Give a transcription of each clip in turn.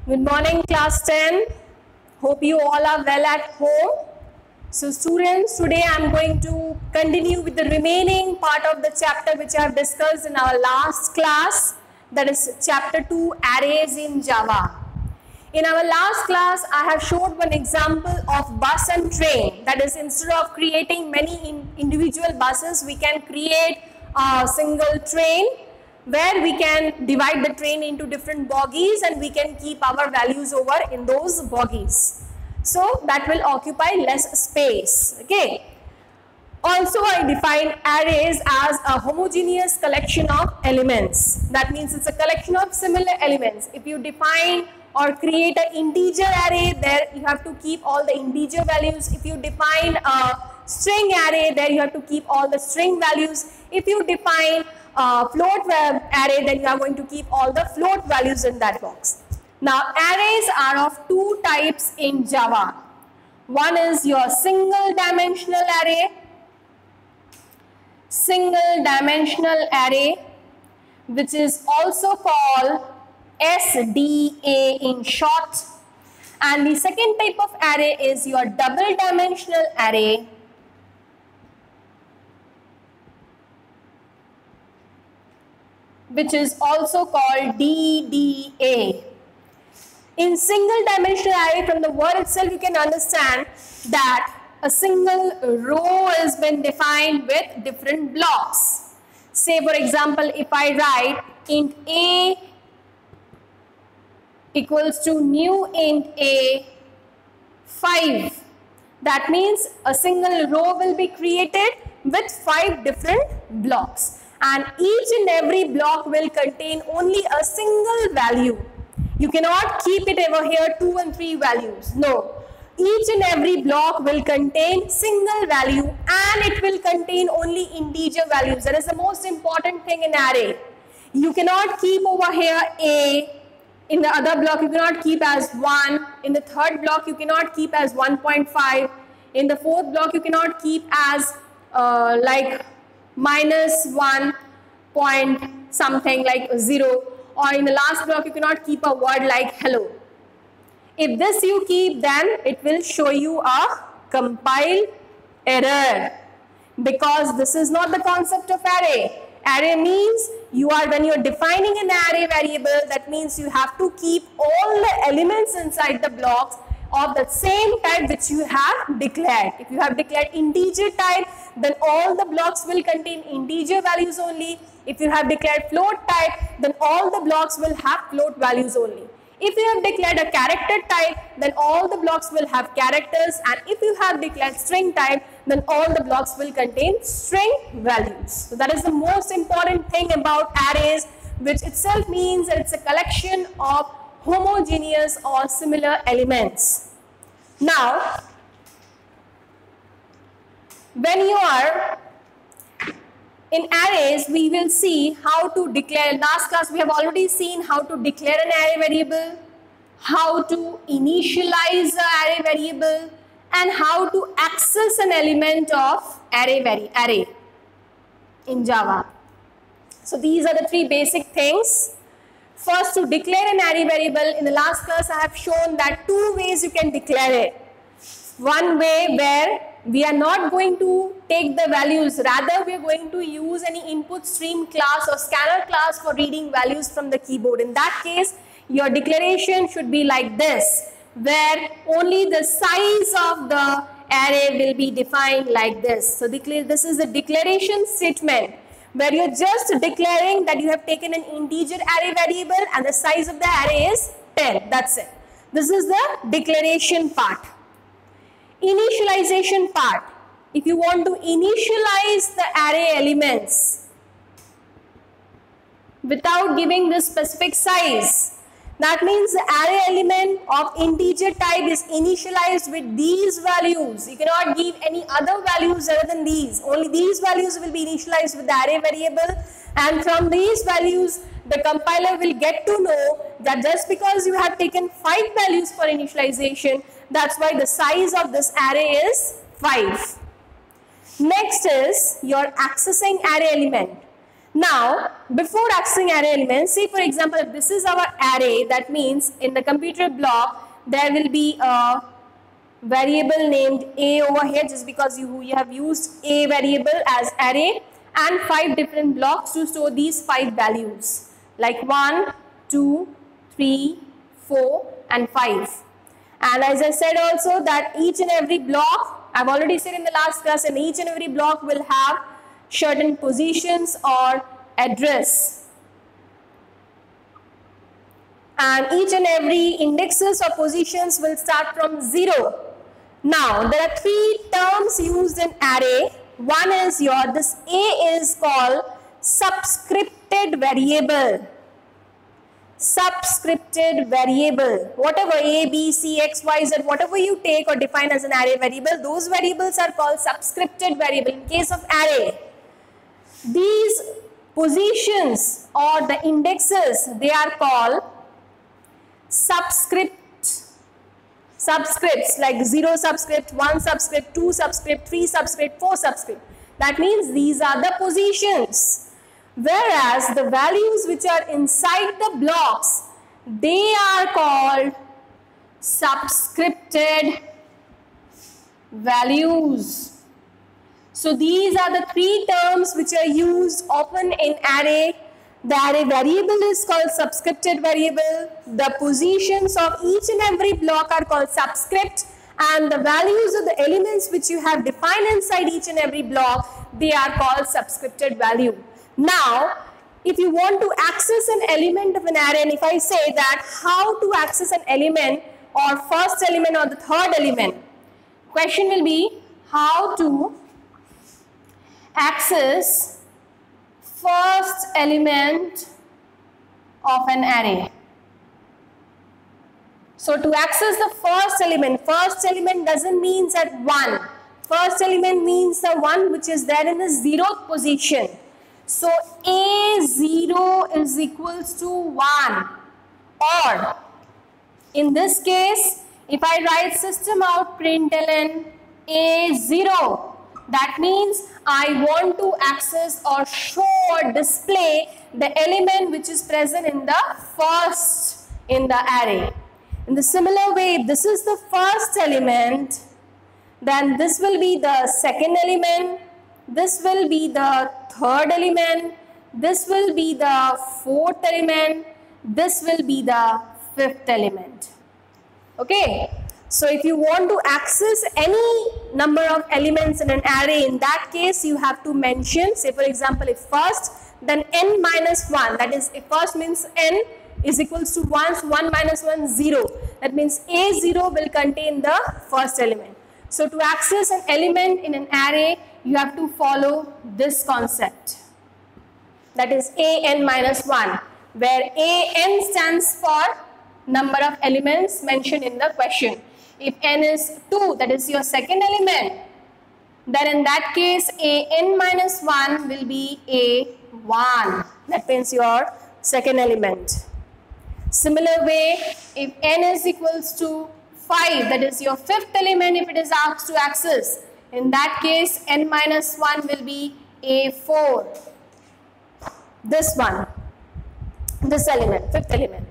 Good morning, class 10. Hope you all are well at home. So students, today I am going to continue with the remaining part of the chapter which I have discussed in our last class, that is chapter 2, arrays in Java. In our last class, I have showed one example of bus and train. That is, instead of creating many individual buses, we can create a single train where we can divide the train into different bogies and we can keep our values over in those bogies. So that will occupy less space. Okay. Also, I define arrays as a homogeneous collection of elements. That means it's a collection of similar elements. If you define or create an integer array, there you have to keep all the integer values. If you define a string array, there you have to keep all the string values. If you define a float array, then you are going to keep all the float values in that box. Now, arrays are of two types in Java. One is your single dimensional array, which is also called SDA in short, and the second type of array is your double dimensional array, which is also called DDA. In single dimensional array, from the word itself you can understand that a single row has been defined with different blocks. Say for example, if I write int A equals to new int A 5, that means a single row will be created with 5 different blocks, and each and every block will contain only a single value. You cannot keep it over here 2 and 3 values. No. Each and every block will contain single value and it will contain only integer values. That is the most important thing in array. You cannot keep over here A. In the other block, you cannot keep as 1. In the third block, you cannot keep as 1.5. In the fourth block, you cannot keep as like minus 1 point something like 0. Or in the last block, you cannot keep a word like hello. If this you keep, then it will show you a compile error, because this is not the concept of array. Array means when you are defining an array variable, that means you have to keep all the elements inside the blocks of the same type which you have declared. If you have declared integer type, then all the blocks will contain integer values only. If you have declared float type, then all the blocks will have float values only. If you have declared a character type, then all the blocks will have characters, and if you have declared string type, then all the blocks will contain string values. So that is the most important thing about arrays, which itself means that it's a collection of homogeneous or similar elements. Now, when you are in arrays, we will see how to declare. Last class we have already seen how to declare an array variable, how to initialize the array variable, and how to access an element of array in Java. So these are the 3 basic things. First, to declare an array variable, in the last class I have shown that 2 ways you can declare it. One way where we are not going to take the values, rather we are going to use any input stream class or scanner class for reading values from the keyboard. In that case, your declaration should be like this, where only the size of the array will be defined like this. So this is the declaration statement, where you're just declaring that you have taken an integer array variable and the size of the array is 10. That's it. This is the declaration part. Initialization part. If you want to initialize the array elements without giving the specific size, that means the array element of integer type is initialized with these values. You cannot give any other values other than these. Only these values will be initialized with the array variable, and from these values the compiler will get to know that just because you have taken 5 values for initialization, that's why the size of this array is 5. Next is your accessing array element. Now, before accessing array elements, say for example, if this is our array, that means in the computer block, there will be a variable named a over here, just because you have used a variable as array, and 5 different blocks to store these 5 values, like 1, 2, 3, 4 and 5. And as I said also that each and every block, I've already said in the last class, and each and every block will have certain positions or address, and each and every indexes or positions will start from 0. Now there are 3 terms used in array. One is this A is called subscripted variable. Subscripted variable, whatever A, B, C, X, Y, Z, whatever you take or define as an array variable, those variables are called subscripted variable. In case of array, these positions or the indexes, they are called subscripts, like 0 subscript, 1 subscript, 2 subscript, 3 subscript, 4 subscript. That means these are the positions. Whereas the values which are inside the blocks, they are called subscripted values. So these are the 3 terms which are used often in array. The array variable is called subscripted variable. The positions of each and every block are called subscript, and the values of the elements which you have defined inside each and every block, they are called subscripted value. Now, if you want to access an element of an array, and if I say that how to access an element or first element or the third element, question will be how to access first element of an array. So to access the first element doesn't mean that 1. First element means the one which is there in the 0th position. So A0 is equals to 1, or in this case, if I write system out println A0, that means I want to access or show or display the element which is present in the first in the array. In the similar way, if this is the first element, then this will be the second element, this will be the third element, this will be the fourth element, this will be the fifth element. Okay. So if you want to access any number of elements in an array, in that case you have to mention, say for example, if first, then n minus 1, that is if first means n is equals to 1, so 1 minus 1, 0. That means A0 will contain the first element. So to access an element in an array, you have to follow this concept. That is an minus 1, where an stands for number of elements mentioned in the question. If n is 2, that is your second element, then in that case an minus 1 will be a1. That means your second element. Similar way, if n is equals to 5, that is your fifth element if it is asked to access. In that case, n minus 1 will be a4. This one, this element, fifth element.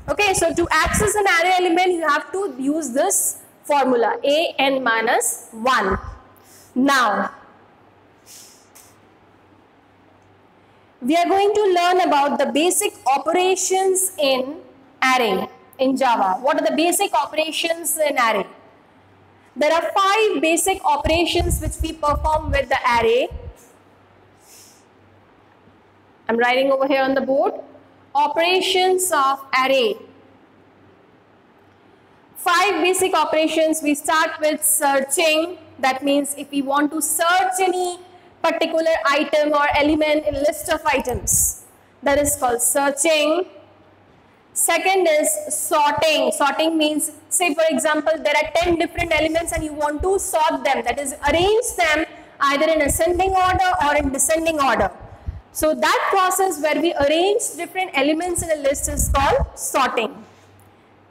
Okay, so to access an array element, you have to use this formula, an minus 1. Now, we are going to learn about the basic operations in array in Java. What are the basic operations in array? There are 5 basic operations which we perform with the array. I'm writing over here on the board. Operations of array. 5 basic operations. We start with searching. That means if we want to search any particular item or element in list of items, that is called searching. Second is sorting. Sorting means, say for example, there are 10 different elements and you want to sort them, that is arrange them either in ascending order or in descending order. So that process where we arrange different elements in a list is called sorting.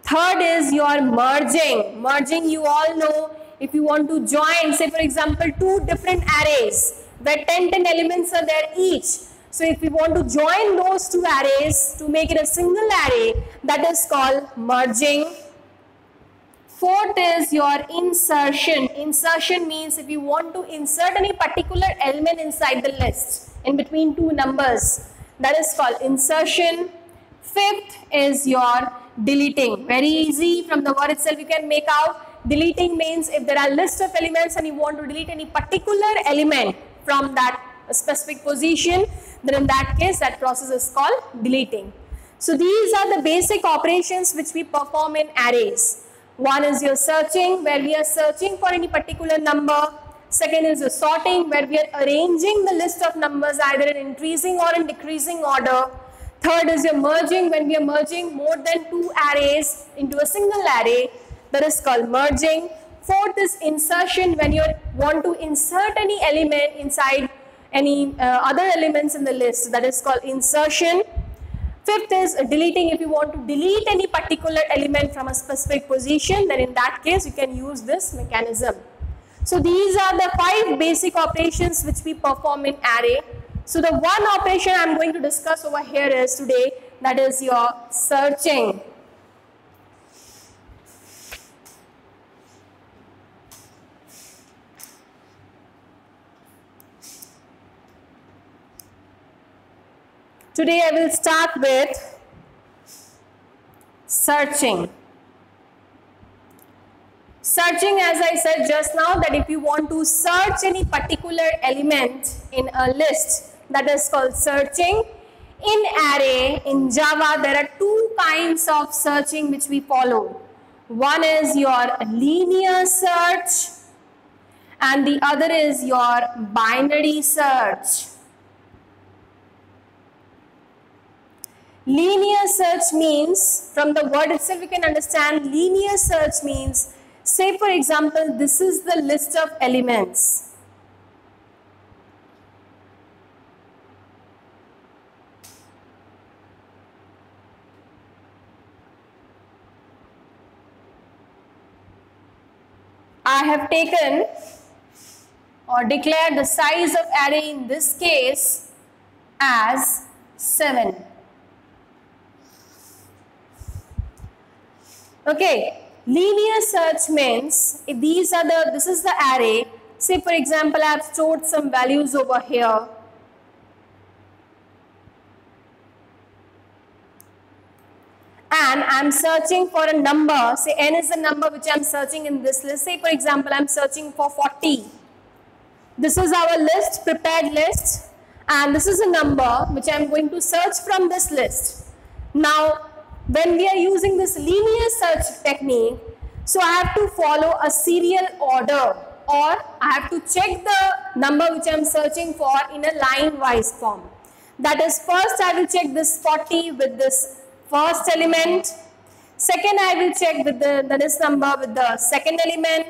Third is your merging. Merging, you all know, if you want to join, say for example, 2 different arrays where 10 elements are there each, So if we want to join those two arrays to make it a single array, that is called merging. Fourth is your insertion. Insertion means if you want to insert any particular element inside the list in between two numbers, that is called insertion. Fifth is your deleting. Very easy, from the word itself you can make out. Deleting means if there are list of elements and you want to delete any particular element from that specific position, then in that case that process is called deleting. So these are the basic operations which we perform in arrays. One is your searching, where we are searching for any particular number. Second is your sorting, where we are arranging the list of numbers either in increasing or in decreasing order. Third is your merging, when we are merging more than two arrays into a single array, that is called merging. Fourth is insertion, when you want to insert any element inside any other elements in the list, that is called insertion. Fifth is deleting, if you want to delete any particular element from a specific position, then in that case you can use this mechanism. So these are the 5 basic operations which we perform in array. So the one operation I am going to discuss over here is today, that is your searching. Today I will start with searching. Searching, as I said just now, that if you want to search any particular element in a list, that is called searching. In array, in Java, there are 2 kinds of searching which we follow. One is your linear search and the other is your binary search. Linear search means, from the word itself you can understand, linear search means, say for example, this is the list of elements. I have taken or declared the size of array in this case as 7. Okay, linear search means if this is the array. Say for example, I have stored some values over here. And I am searching for a number. Say n is the number which I am searching in this list. Say for example, I am searching for 40. This is our list, prepared list. And this is a number which I am going to search from this list. Now, when we are using this linear search technique, so I have to follow a serial order, or I have to check the number which I am searching for in a line-wise form. That is, first I will check this 40 with this first element. Second, I will check with this number with the second element.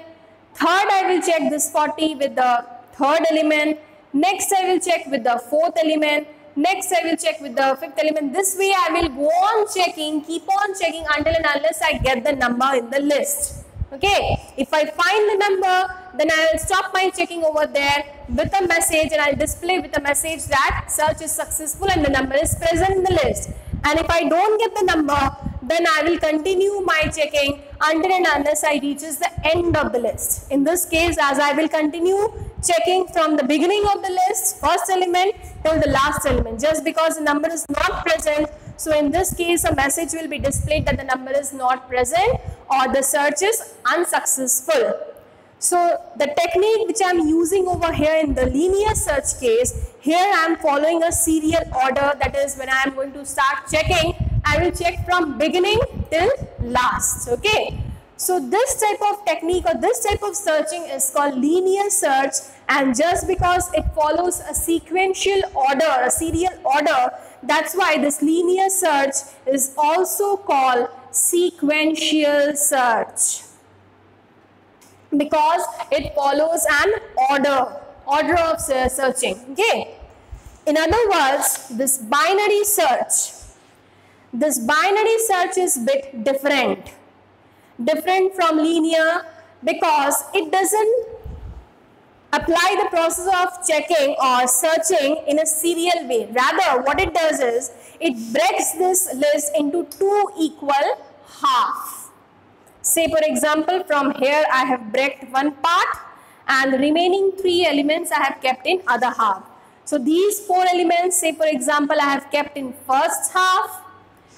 Third, I will check this 40 with the third element. Next, I will check with the fourth element. Next, I will check with the fifth element. This way, I will go on checking, keep on checking until and unless I get the number in the list. Okay. If I find the number, then I will stop my checking over there with a message, and I will display with a message that search is successful and the number is present in the list. And if I don't get the number, then I will continue my checking until and unless I reaches the end of the list. In this case, as I will continue checking from the beginning of the list, first element till the last element, just because the number is not present. So in this case, a message will be displayed that the number is not present or the search is unsuccessful. So the technique which I am using over here in the linear search case, here I am following a serial order. That is, when I am going to start checking, I will check from beginning till last. Okay. So this type of technique or this type of searching is called linear search, and just because it follows a sequential order, a serial order, that's why this linear search is also called sequential search, because it follows an order of searching. Okay. In other words, this binary search is bit different from linear, because it doesn't apply the process of checking or searching in a serial way. Rather, what it does is, it breaks this list into two equal halves. Say for example, from here I have break one part and the remaining 3 elements I have kept in other half. So these 4 elements, say for example, I have kept in first half,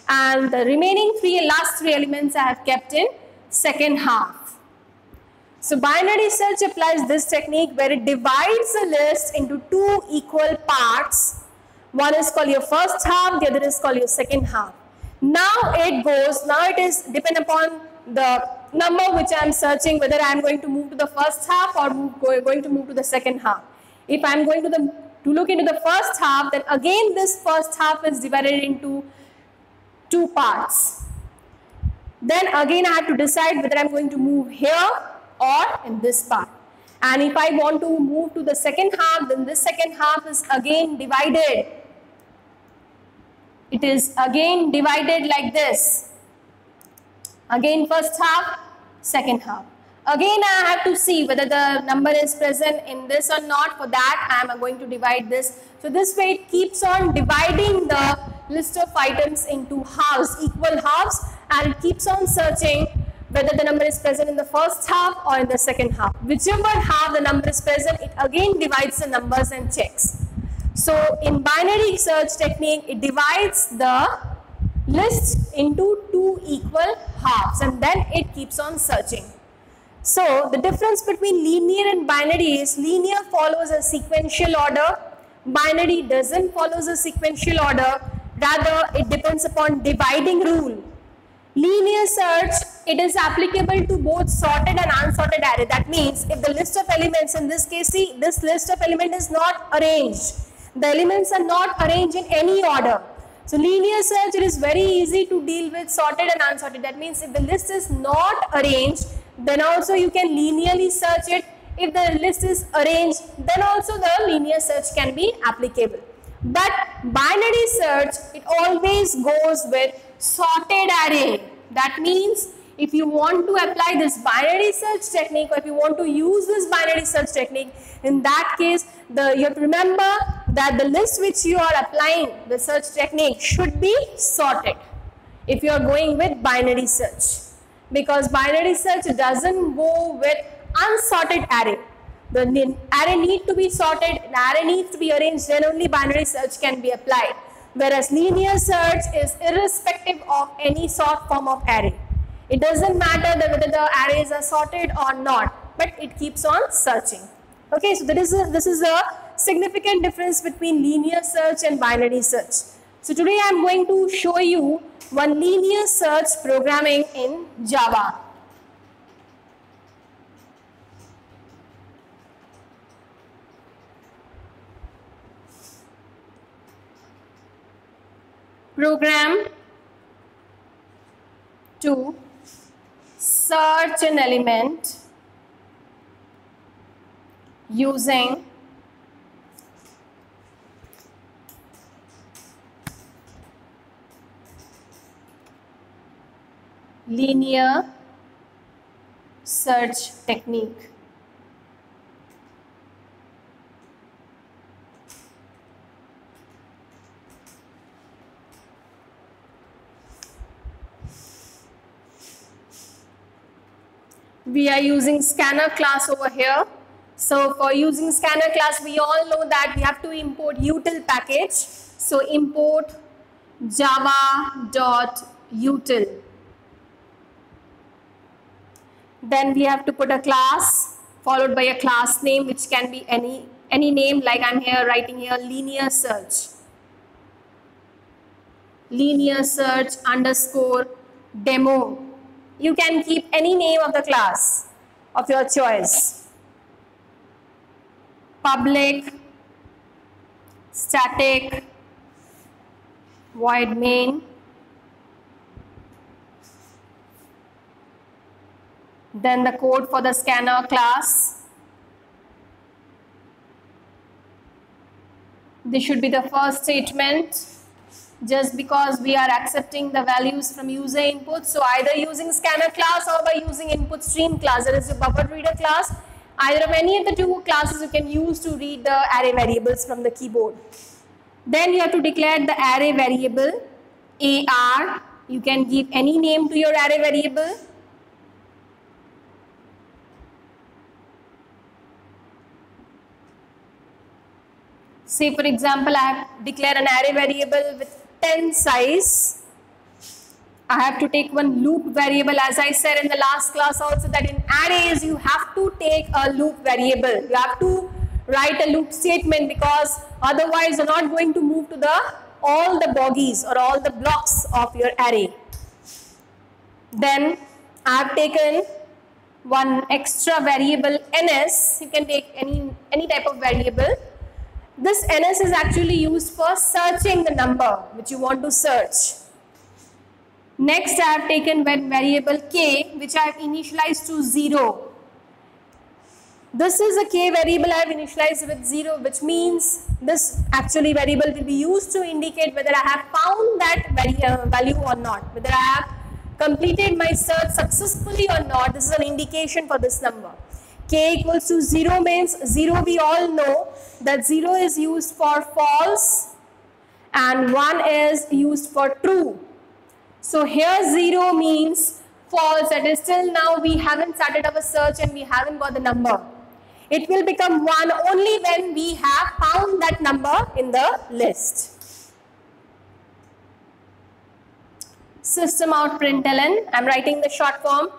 and the remaining last 3 elements I have kept in second half. So binary search applies this technique where it divides the list into 2 equal parts. One is called your first half, the other is called your second half. Now it is depend upon the number which I am searching, whether I am going to move to the first half or going to move to the second half. If I am going to look into the first half, then again this first half is divided into 2 parts. Then again I have to decide whether I am going to move here or in this part. And if I want to move to the second half, then this second half is again divided. It is again divided like this. Again first half, second half. Again I have to see whether the number is present in this or not. For that I am going to divide this. So this way it keeps on dividing the list of items into halves, equal halves, and it keeps on searching whether the number is present in the first half or in the second half. Whichever half the number is present, it again divides the numbers and checks. So in binary search technique, it divides the list into 2 equal halves and then it keeps on searching. So the difference between linear and binary is linear follows a sequential order, binary doesn't follow a sequential order, rather it depends upon dividing rule. Linear search, it is applicable to both sorted and unsorted array. That means if the list of elements, in this case, see, this list of elements is not arranged. The elements are not arranged in any order. So linear search, it is very easy to deal with sorted and unsorted. That means if the list is not arranged, then also you can linearly search it. If the list is arranged, then also the linear search can be applicable. But binary search, it always goes with sorted array. That means if you want to apply this binary search technique, or if you want to use this binary search technique, in that case, you have to remember that the list which you are applying the search technique should be sorted if you are going with binary search, because binary search doesn't go with unsorted array. The array needs to be sorted, the array needs to be arranged, then only binary search can be applied. Whereas linear search is irrespective of any sort form of array. It doesn't matter that whether the arrays are sorted or not, but it keeps on searching. Okay, so this is a significant difference between linear search and binary search. So today I am going to show you one linear search programming in Java. Program to search an element using linear search technique. We are using scanner class over here. So for using scanner class, we all know that we have to import util package. So import java.util. Then we have to put a class followed by a class name, which can be any name, like I'm here writing here linear search. Linear search underscore demo. You can keep any name of the class of your choice. Public, static, void main. Then the code for the scanner class. This should be the first statement. Just because we are accepting the values from user input, so either using scanner class or by using input stream class, that is a buffer reader class, Either of any of the two classes you can use to read the array variables from the keyboard. Then you have to declare the array variable AR. You can give any name to your array variable. Say for example, I have declared an array variable with 10 size. I have to take one loop variable, as I said in the last class also, that in arrays you have to take a loop variable. You have to write a loop statement, because otherwise you're not going to move to all the bogies or all the blocks of your array. Then I have taken one extra variable ns. You can take any type of variable. This ns is actually used for searching the number which you want to search. Next, I have taken one variable k, which I have initialized to 0. This is a k variable I have initialized with 0, which means this actually variable will be used to indicate whether I have found that value or not, whether I have completed my search successfully or not. This is an indication for this number. K equals to 0 means 0, we all know that 0 is used for false and 1 is used for true. So here 0 means false, that is till now we haven't started our search and we haven't got the number. It will become 1 only when we have found that number in the list. System out println, I am writing the short form.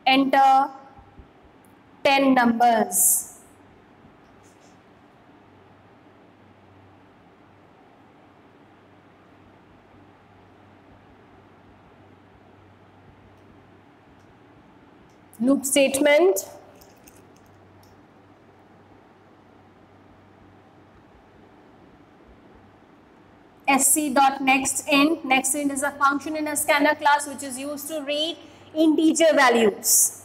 Enter 10 numbers. Loop statement. sc.nextInt. NextInt is a function in a scanner class which is used to read integer values.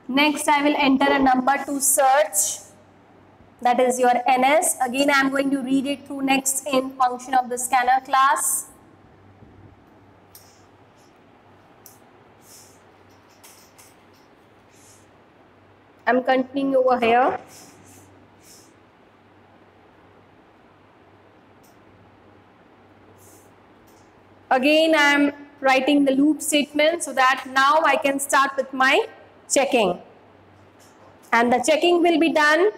Next, I will enter a number to search, that is your ns. Again, I am going to read it through nextInt function of the scanner class. I am continuing over here. Again, I am writing the loop statement so that now I can start with my checking, and the checking will be done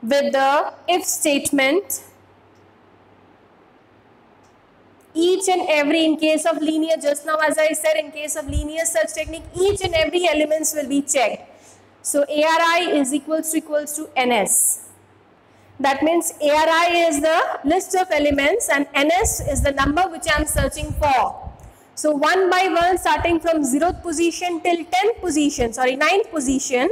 with the if statement. Each and every, in case of linear, just now as I said, in case of linear search technique, each and every elements will be checked. So ARI is equals to NS. That means ARI is the list of elements and NS is the number which I am searching for. So one by one, starting from 0th position till 10th position, 9th position,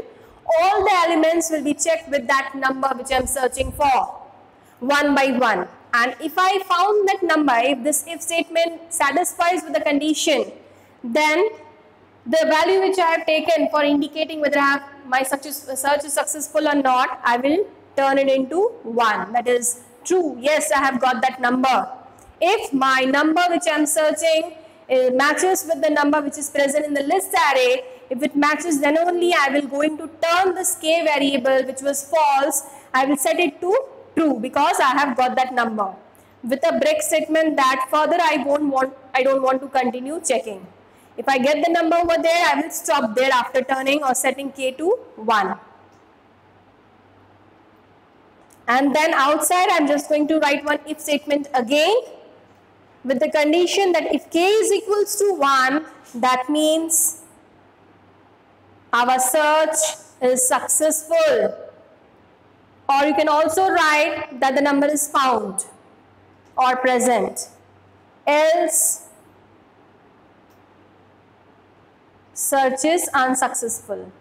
all the elements will be checked with that number which I am searching for, one by one. And if I found that number, if this if statement satisfies with the condition, then the value which I have taken for indicating whether my search is successful or not, I will turn it into 1. That is true. Yes, I have got that number. If my number which I am searching matches with the number which is present in the list array, if it matches, then only I will going to turn this k variable which was false, I will set it to true because I have got that number. With a break statement that further I don't want to continue checking. If I get the number over there, I will stop there after turning or setting k to 1. And then outside I am just going to write one if statement again with the condition that if k is equals to 1, that means our search is successful. Or you can also write that the number is found or present. Else search is unsuccessful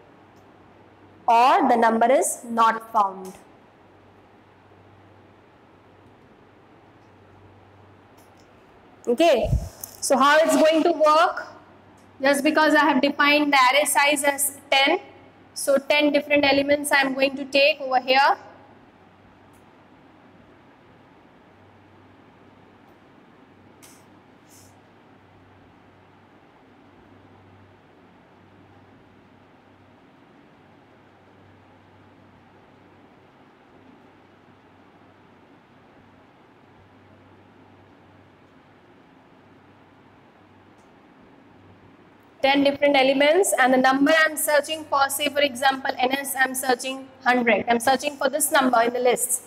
or the number is not found. Okay, so how it's going to work? Just because I have defined the array size as 10, so 10 different elements I am going to take over here. 10 different elements, and the number I'm searching for, say for example NS, I'm searching 100. I'm searching for this number in the list.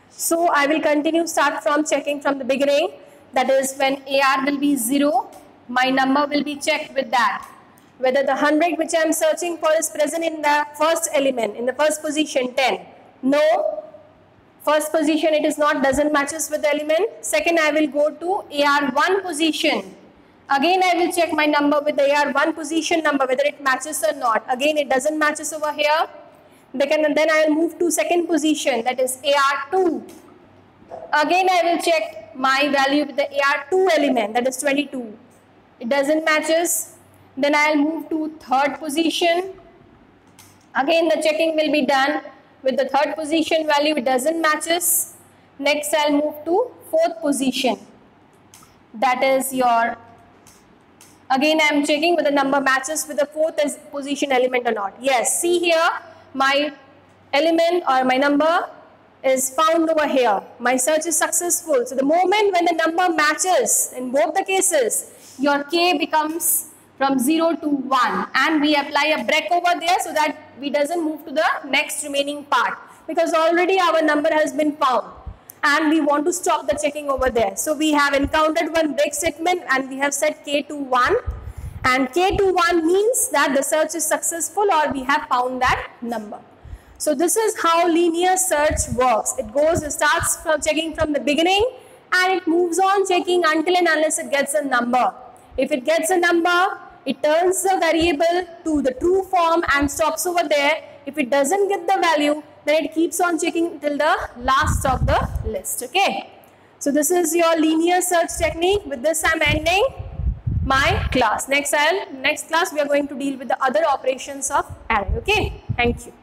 So I will continue, start from checking from the beginning. That is, when AR will be 0, my number will be checked with that. Whether the 100 which I am searching for is present in the first element, in the first position 10. No. First position it is not, doesn't matches with the element. Second, I will go to AR1 position. Again I will check my number with the AR1 position number, whether it matches or not. Again it doesn't matches over here. Then I will move to second position, that is AR2. Again I will check my value with the AR2 element, that is 22. It doesn't matches. Then I will move to third position. Again the checking will be done with the third position value, it doesn't matches. Next I will move to fourth position. That is your, again I am checking whether the number matches with the fourth position element or not. Yes, see here, my element or my number is found over here. My search is successful. So the moment when the number matches in both the cases, your K becomes from 0 to 1, and we apply a break over there so that we doesn't move to the next remaining part, because already our number has been found and we want to stop the checking over there. So we have encountered one break statement and we have set K to 1, and K to 1 means that the search is successful or we have found that number. So this is how linear search works. It starts from checking from the beginning and it moves on checking until and unless it gets a number. If it gets a number, it turns the variable to the true form and stops over there. If it doesn't get the value, then it keeps on checking till the last of the list. Okay. So this is your linear search technique. With this I'm ending my class. Next class we are going to deal with the other operations of array. Okay. Thank you.